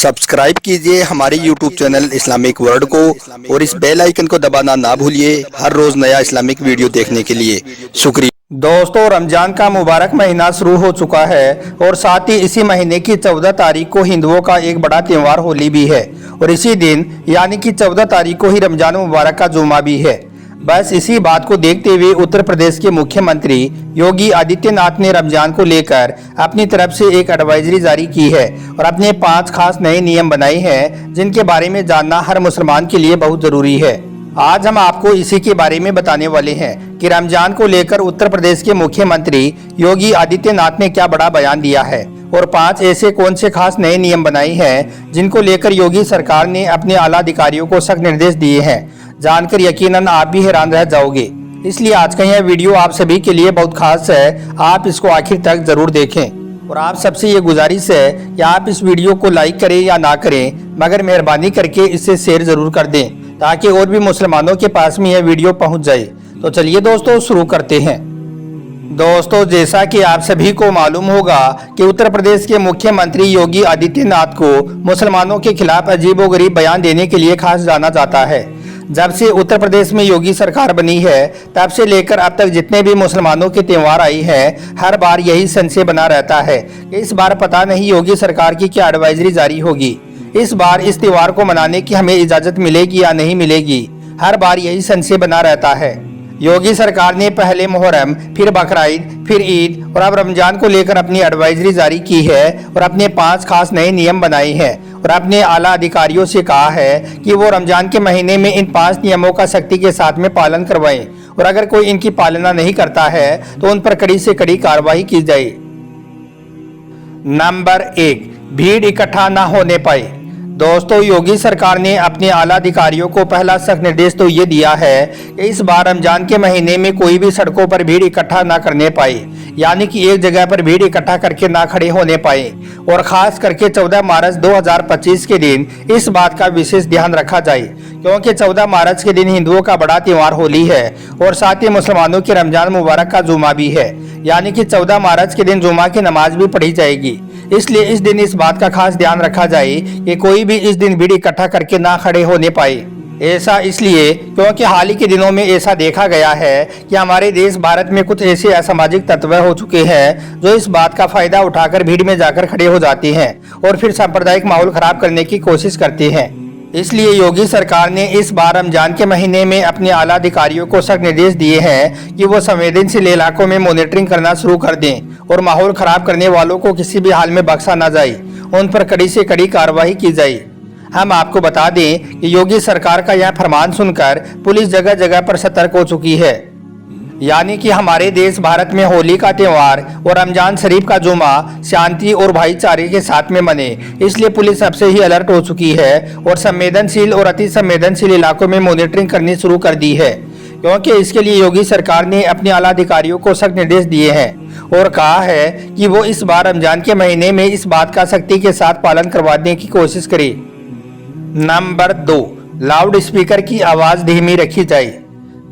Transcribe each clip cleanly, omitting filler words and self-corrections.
Subscribe कीजिए हमारे YouTube channel Islamic world को और इस बेल आइकन को दबाना ना भूलिए हर रोज नया इस्लामिक वीडियो देखने के लिए। शुक्रिया। दोस्तों, रमजान का मुबारक महीना शुरू हो चुका है और साथ ही इसी महीने की 14 तारीख को हिंदुओं का एक बड़ा त्यौहार होली भी है और इसी दिन यानी कि 14 तारीख को ही रमजान मुबारक का जुमा भी है। बस इसी बात को देखते हुए उत्तर प्रदेश के मुख्यमंत्री योगी आदित्यनाथ ने रमजान को लेकर अपनी तरफ से एक एडवाइजरी जारी की है और अपने 5 खास नए नियम बनाए हैं जिनके बारे में जानना हर मुसलमान के लिए बहुत जरूरी है। आज हम आपको इसी के बारे में बताने वाले हैं कि रमजान को लेकर उत्तर प्रदेश के मुख्यमंत्री योगी आदित्यनाथ ने क्या बड़ा बयान दिया है और 5 ऐसे कौन से खास नए नियम बनाए हैं जिनको लेकर योगी सरकार ने अपने आला अधिकारियों को सख्त निर्देश दिए हैं। जानकर यकीनन आप भी हैरान रह जाओगे, इसलिए आज का यह वीडियो आप सभी के लिए बहुत खास है। आप इसको आखिर तक जरूर देखें और आप सबसे ये गुजारिश है कि आप इस वीडियो को लाइक करें या ना करें, मगर मेहरबानी करके इसे शेयर जरूर कर दें ताकि और भी मुसलमानों के पास में यह वीडियो पहुंच जाए। तो चलिए दोस्तों शुरू करते हैं। दोस्तों, जैसा कि आप सभी को मालूम होगा कि उत्तर प्रदेश के मुख्यमंत्री योगी आदित्यनाथ को मुसलमानों के खिलाफ अजीबोगरीब बयान देने के लिए खास जाना जाता है। जब से उत्तर प्रदेश में योगी सरकार बनी है तब से लेकर अब तक जितने भी मुसलमानों के त्यौहार आई हैं हर बार यही संशय बना रहता है कि इस बार पता नहीं योगी सरकार की क्या एडवाइजरी जारी होगी, इस बार इस त्यौहार को मनाने की हमें इजाजत मिलेगी या नहीं मिलेगी। हर बार यही संशय बना रहता है। योगी सरकार ने पहले मुहर्रम, फिर बकरीद, फिर ईद और अब रमजान को लेकर अपनी एडवाइजरी जारी की है और अपने 5 खास नए नियम बनाए हैं और अपने आला अधिकारियों से कहा है कि वो रमजान के महीने में इन 5 नियमों का सख्ती के साथ में पालन करवाएं और अगर कोई इनकी पालना नहीं करता है तो उन पर कड़ी से कड़ी कार्रवाई की जाए। नंबर 1, भीड़ इकट्ठा न होने पाए। दोस्तों, योगी सरकार ने अपने आला अधिकारियों को पहला सख्त निर्देश तो ये दिया है कि इस बार रमजान के महीने में कोई भी सड़कों पर भीड़ इकट्ठा ना करने पाए, यानी कि एक जगह पर भीड़ इकट्ठा करके ना खड़े होने पाए और खास करके 14 मार्च 2025 के दिन इस बात का विशेष ध्यान रखा जाए क्योंकि 14 मार्च के दिन हिंदुओं का बड़ा त्यौहार होली है और साथ ही मुसलमानों के रमजान मुबारक का जुमा भी है, यानी कि 14 मार्च के दिन जुमा की नमाज भी पढ़ी जाएगी। इसलिए इस दिन इस बात का खास ध्यान रखा जाए कि कोई भी इस दिन भीड़ इकट्ठा करके ना खड़े होने पाए। ऐसा इसलिए क्योंकि हाल ही के दिनों में ऐसा देखा गया है कि हमारे देश भारत में कुछ ऐसे असामाजिक तत्व हो चुके हैं जो इस बात का फायदा उठाकर भीड़ में जाकर खड़े हो जाते हैं और फिर सांप्रदायिक माहौल खराब करने की कोशिश करते हैं। इसलिए योगी सरकार ने इस बार रमजान के महीने में अपने आला अधिकारियों को सख्त निर्देश दिए हैं कि वो संवेदनशील इलाकों में मॉनिटरिंग करना शुरू कर दें और माहौल खराब करने वालों को किसी भी हाल में बख्शा न जाए, उन पर कड़ी से कड़ी कार्रवाई की जाए। हम आपको बता दें कि योगी सरकार का यह फरमान सुनकर पुलिस जगह जगह पर सतर्क हो चुकी है, यानी कि हमारे देश भारत में होली का त्यौहार और रमजान शरीफ का जुमा शांति और भाईचारे के साथ में मने, इसलिए पुलिस सबसे ही अलर्ट हो चुकी है और संवेदनशील और अति संवेदनशील इलाकों में मॉनिटरिंग करनी शुरू कर दी है क्योंकि इसके लिए योगी सरकार ने अपने आला अधिकारियों को सख्त निर्देश दिए हैं और कहा है कि वो इस बार रमजान के महीने में इस बात का सख्ती के साथ पालन करवाने की कोशिश करें। नंबर 2, लाउड स्पीकर की आवाज धीमी रखी जाए।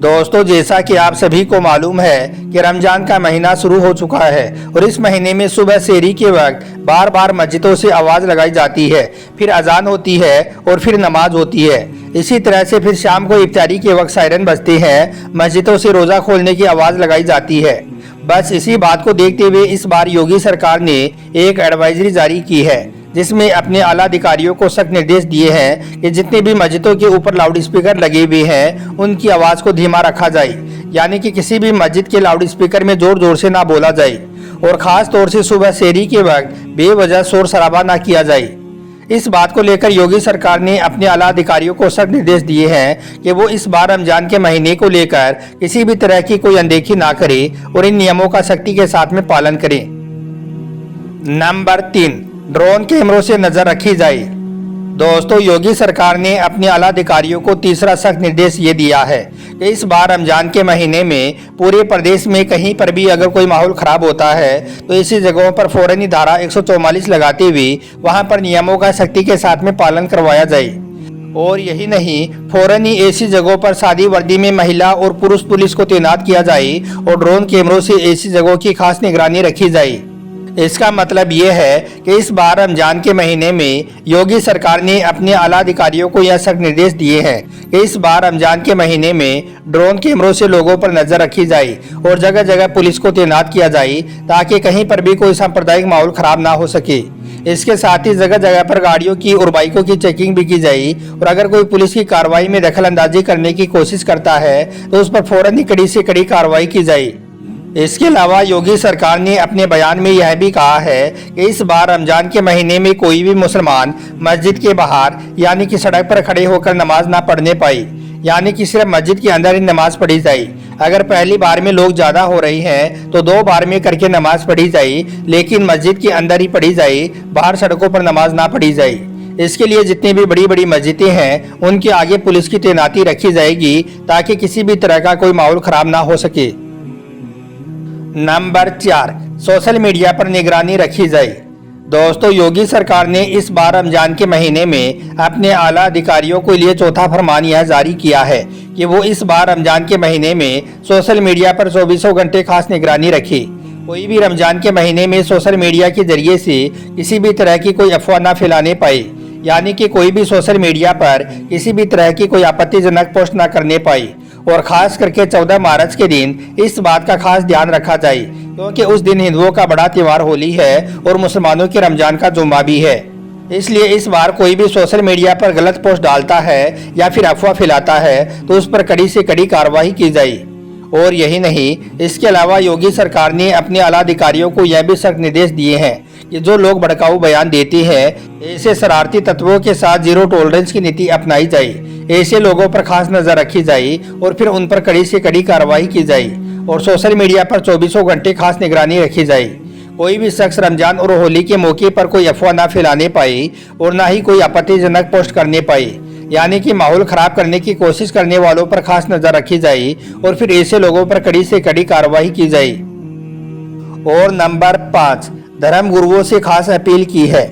दोस्तों, जैसा कि आप सभी को मालूम है कि रमजान का महीना शुरू हो चुका है और इस महीने में सुबह सेहरी के वक्त बार बार मस्जिदों से आवाज लगाई जाती है, फिर अजान होती है और फिर नमाज होती है। इसी तरह से फिर शाम को इफ्तारी के वक्त सायरन बजते हैं, मस्जिदों से रोजा खोलने की आवाज लगाई जाती है। बस इसी बात को देखते हुए इस बार योगी सरकार ने एक एडवाइजरी जारी की है जिसमें अपने आला अधिकारियों को सख्त निर्देश दिए हैं कि जितने भी मस्जिदों के ऊपर लाउड स्पीकर लगे हुए हैं उनकी आवाज़ को धीमा रखा जाए, यानी कि किसी भी मस्जिद के लाउड स्पीकर में जोर जोर से ना बोला जाए और ख़ास तौर से सुबह सेहरी के वक्त बेवजह शोर शराबा ना किया जाए। इस बात को लेकर योगी सरकार ने अपने आला अधिकारियों को सख्त निर्देश दिए हैं कि वो इस बार रमजान के महीने को लेकर किसी भी तरह की कोई अनदेखी ना करे और इन नियमों का सख्ती के साथ में पालन करें। नंबर 3, ड्रोन कैमरों से नजर रखी जाए। दोस्तों, योगी सरकार ने अपने आला अधिकारियों को तीसरा सख्त निर्देश ये दिया है कि इस बार रमजान के महीने में पूरे प्रदेश में कहीं पर भी अगर कोई माहौल खराब होता है तो ऐसी जगहों पर फौरन ही धारा 144 लगाते हुए वहां पर नियमों का सख्ती के साथ में पालन करवाया जाए। और यही नहीं, फौरन ही ऐसी जगहों पर सादी वर्दी में महिला और पुरुष पुलिस को तैनात किया जाए और ड्रोन कैमरों से ऐसी जगहों की खास निगरानी रखी जाए। इसका मतलब ये है कि इस बार रमजान के महीने में योगी सरकार ने अपने आला अधिकारियों को यह सख्त निर्देश दिए हैं कि इस बार रमजान के महीने में ड्रोन कैमरों से लोगों पर नजर रखी जाए और जगह जगह पुलिस को तैनात किया जाए ताकि कहीं पर भी कोई सांप्रदायिक माहौल खराब ना हो सके। इसके साथ ही जगह जगह पर गाड़ियों की और बाइकों की चेकिंग भी की जाए और अगर कोई पुलिस की कार्रवाई में दखल अंदाजी करने की कोशिश करता है तो उस पर फौरन ही कड़ी से कड़ी कार्रवाई की जाए। इसके अलावा योगी सरकार ने अपने बयान में यह भी कहा है कि इस बार रमजान के महीने में कोई भी मुसलमान मस्जिद के बाहर यानी कि सड़क पर खड़े होकर नमाज ना पढ़ने पाए, यानी कि सिर्फ मस्जिद के अंदर ही नमाज पढ़ी जाए। अगर पहली बार में लोग ज्यादा हो रही हैं तो 2 बार में करके नमाज पढ़ी जाए, लेकिन मस्जिद के अंदर ही पढ़ी जाए, बाहर सड़कों पर नमाज ना पढ़ी जाए। इसके लिए जितनी भी बड़ी बड़ी मस्जिदें हैं उनके आगे पुलिस की तैनाती रखी जाएगी ताकि किसी भी तरह का कोई माहौल खराब ना हो सके। नंबर 4, सोशल मीडिया पर निगरानी रखी जाए। दोस्तों, योगी सरकार ने इस बार रमजान के महीने में अपने आला अधिकारियों के लिए चौथा फरमान यह जारी किया है कि वो इस बार रमजान के महीने में सोशल मीडिया पर 24 घंटे खास निगरानी रखे। कोई भी रमजान के महीने में सोशल मीडिया के जरिए से किसी भी तरह की कोई अफवाह न फैलाने पाए, यानी कि कोई भी सोशल मीडिया पर किसी भी तरह की कोई आपत्तिजनक पोस्ट न करने पाए। और खास करके 14 मार्च के दिन इस बात का खास ध्यान रखा जाए क्योंकि उस दिन हिंदुओं का बड़ा त्योहार होली है और मुसलमानों के रमजान का जुम्मा भी है। इसलिए इस बार कोई भी सोशल मीडिया पर गलत पोस्ट डालता है या फिर अफवाह फैलाता है तो उस पर कड़ी से कड़ी कार्रवाई की जाए। और यही नहीं, इसके अलावा योगी सरकार ने अपने आला अधिकारियों को यह भी सख्त निर्देश दिए हैं कि जो लोग भड़काऊ बयान देते हैं ऐसे शरारती तत्वों के साथ जीरो टॉलरेंस की नीति अपनाई जाए। ऐसे लोगों पर खास नजर रखी जाए और फिर उन पर कड़ी से कड़ी कार्रवाई की जाए और सोशल मीडिया पर 24 घंटे खास निगरानी रखी जाए। कोई भी शख्स रमजान और होली के मौके पर कोई अफवाह न फैलाने पाए और न ही कोई आपत्तिजनक पोस्ट करने पाए, यानी कि माहौल खराब करने की कोशिश करने वालों पर खास नजर रखी जाए और फिर ऐसे लोगों पर कड़ी से कड़ी कार्रवाई की जाए। और नंबर 5, धर्म गुरुओं से खास अपील की है।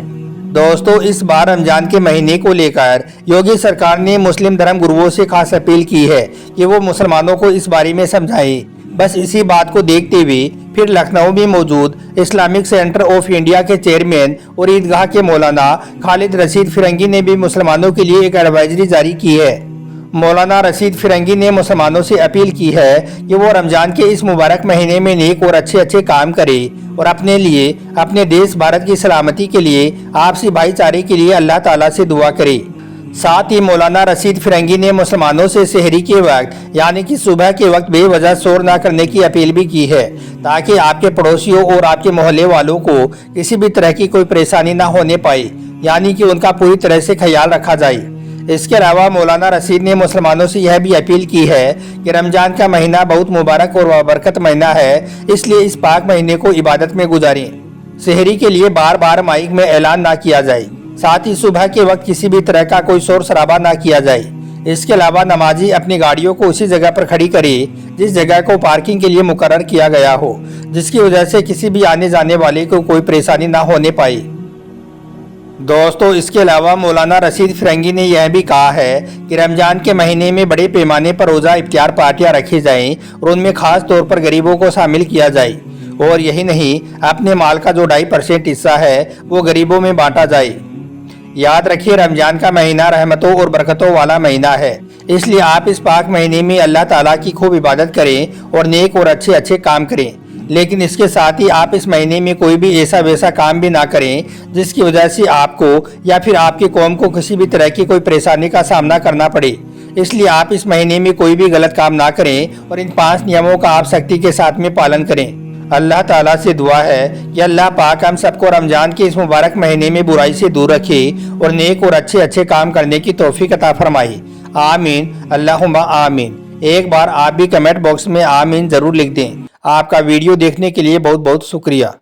दोस्तों, इस बार रमजान के महीने को लेकर योगी सरकार ने मुस्लिम धर्म गुरुओं से खास अपील की है कि वो मुसलमानों को इस बारे में समझाएं। बस इसी बात को देखते हुए फिर लखनऊ में मौजूद इस्लामिक सेंटर ऑफ इंडिया के चेयरमैन और ईदगाह के मौलाना खालिद रशीद फिरंगी ने भी मुसलमानों के लिए एक एडवाइजरी जारी की है। मौलाना रशीद फिरंगी ने मुसलमानों से अपील की है कि वो रमजान के इस मुबारक महीने में नेक और अच्छे काम करे और अपने लिए, अपने देश भारत की सलामती के लिए, आपसी भाईचारे के लिए अल्लाह ताला से दुआ करे। साथ ही मौलाना रशीद फिरंगी ने मुसलमानों से सहरी के वक्त यानी कि सुबह के वक्त बेवजह शोर न करने की अपील भी की है ताकि आपके पड़ोसियों और आपके मोहल्ले वालों को किसी भी तरह की कोई परेशानी न होने पाए, यानी कि उनका पूरी तरह से ख्याल रखा जाए। इसके अलावा मौलाना रशीद ने मुसलमानों से यह भी अपील की है कि रमजान का महीना बहुत मुबारक और बाबरकत महीना है, इसलिए इस पाक महीने को इबादत में गुजारें। सहरी के लिए बार बार माइक में ऐलान ना किया जाए, साथ ही सुबह के वक्त किसी भी तरह का कोई शोर शराबा ना किया जाए। इसके अलावा नमाजी अपनी गाड़ियों को उसी जगह पर खड़ी करे जिस जगह को पार्किंग के लिए मुकर्रर किया गया हो, जिसकी वजह से किसी भी आने जाने वाले को कोई परेशानी ना होने पाए। दोस्तों, इसके अलावा मौलाना रशीद फिरंगी ने यह भी कहा है कि रमजान के महीने में बड़े पैमाने पर रोज़ा इफ्तियार पार्टियां रखी जाएं और उनमें खास तौर पर गरीबों को शामिल किया जाए। और यही नहीं, अपने माल का जो 2.5% हिस्सा है वो गरीबों में बांटा जाए। याद रखिए, रमजान का महीना रहमतों और बरकतों वाला महीना है, इसलिए आप इस पाक महीने में अल्लाह ताला की खूब इबादत करें और नेक और अच्छे काम करें। लेकिन इसके साथ ही आप इस महीने में कोई भी ऐसा वैसा काम भी ना करें जिसकी वजह से आपको या फिर आपकी कौम को किसी भी तरह की कोई परेशानी का सामना करना पड़े। इसलिए आप इस महीने में कोई भी गलत काम ना करें और इन 5 नियमों का आप सख्ती के साथ में पालन करें। अल्लाह ताला से दुआ है कि अल्लाह पाक हम सबको रमजान के इस मुबारक महीने में बुराई से दूर रखे और नेक और अच्छे काम करने की तौफीक अता फरमाए। आमीन, अल्लाहुम्मा आमीन। एक बार आप भी कमेंट बॉक्स में आमीन जरूर लिख दें। आपका वीडियो देखने के लिए बहुत बहुत शुक्रिया।